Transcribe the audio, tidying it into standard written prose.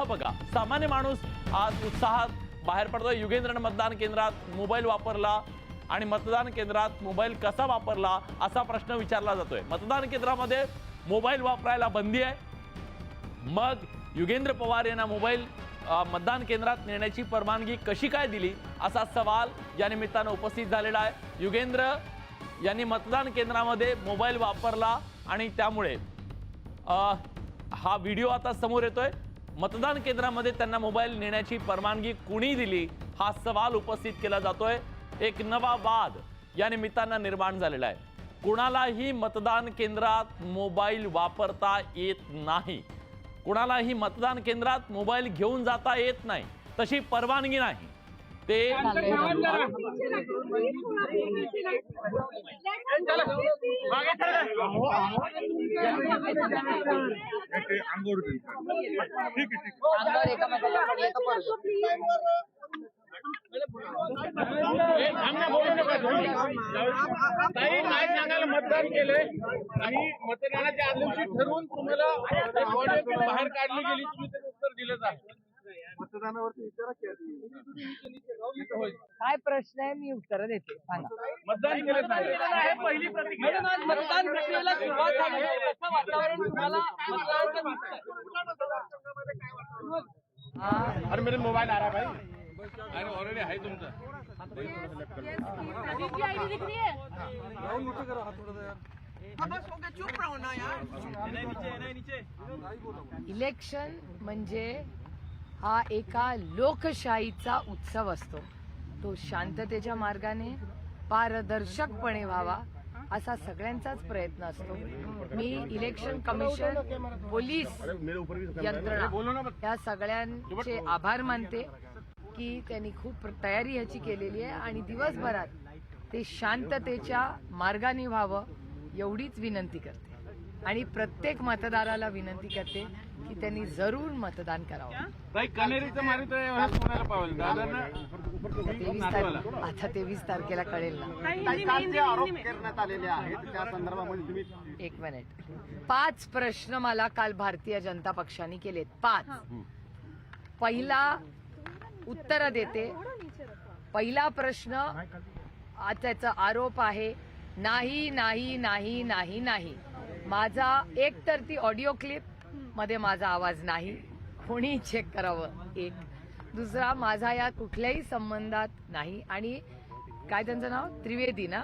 बघा, सामान्य माणूस आज उत्साहात बाहेर पडतोय। युगेंद्रने मतदान केंद्रात मोबाईल वापरला आणि मतदान केंद्रात मोबाईल कसा वापरला असा प्रश्न विचारला जातोय। मतदान केंद्रामध्ये मोबाईल वापरायला बंदी आहे, मग युगेंद्र पवार यांना मोबाईल मतदान केंद्रात नेण्याची परवानगी कशी काय दिली असा सवाल या निमित्तानं उपस्थित झालेला आहे। युगेंद्र यांनी मतदान केंद्रामध्ये मोबाईल वापरला आणि त्यामुळे हा व्हिडिओ आता समोर येतोय। मतदान केंद्रामध्ये त्यांना मोबाईल नेण्याची परवानगी कुणी दिली हा सवाल उपस्थित केला जातोय। एक नवा वाद या निमित्तानं निर्माण झालेला आहे। कुणालाही मतदान केंद्रात मोबाईल वापरता येत नाही, कुणालाही मतदान केंद्रात मोबाईल घेऊन जाता येत नाही, तशी परवानगी नाही। ते मतदान केलंय आणि मतदानाच्या आदल्या दिवशी ठरवून तुम्हाला बाहेर काढली गेली, तुम्ही त्याचं उत्तर दिलं आहे। मतदानावरती विचारा काय प्रश्न आहे, मी उत्तर देते, सांगा। मतदान केलं आहे, पहिली प्रतिक्रिया मतदान प्रक्रियेला सुरुवात झाली आहे, कसं वातावरण तुम्हाला मतदानाचं अरे मेरे मोबाइल आ रहा है भाई, अरे ऑलरेडी है तुमचा। आईडी दिख रही है। इलेक्शन म्हणजे हा एका लोकशाहीचा उत्सव असतो। तो शांततेच्या मार्गाने पारदर्शकपणे व्हावा असा सगळ्यांचाच प्रयत्न असतो। मी इलेक्शन कमिशन, पोलीस यंत्रणा या सगळ्यांचे आभार मानते की त्यांनी खूप तयारी ह्याची केलेली आहे आणि दिवसभरात ते शांततेच्या मार्गाने व्हावं एवढीच विनंती करते आणि प्रत्येक मतदाराला विनंती करते की त्यांनी जरूर मतदान करावं। कनेरीचं मारित आता 23 तारखेला कळेल ना। आरोप करण्यात आलेले आहेत त्या संदर्भामध्ये तुम्ही एक मिनिट, 5 प्रश्न मला काल भारतीय जनता पक्षाने केलेत, 5। पहिला उत्तर देते। पहिला प्रश्न, त्याचा आरोप आहे नाही नाही नाही नाही नाही। माझा एकतर ती ऑडिओ क्लिप मध्ये माझा आवाज नाही, कोणी चेक करावं। एक दुसरा, माझा या कुठल्याही संबंधात नाही। आणि काय त्यांचं नाव, त्रिवेदी ना,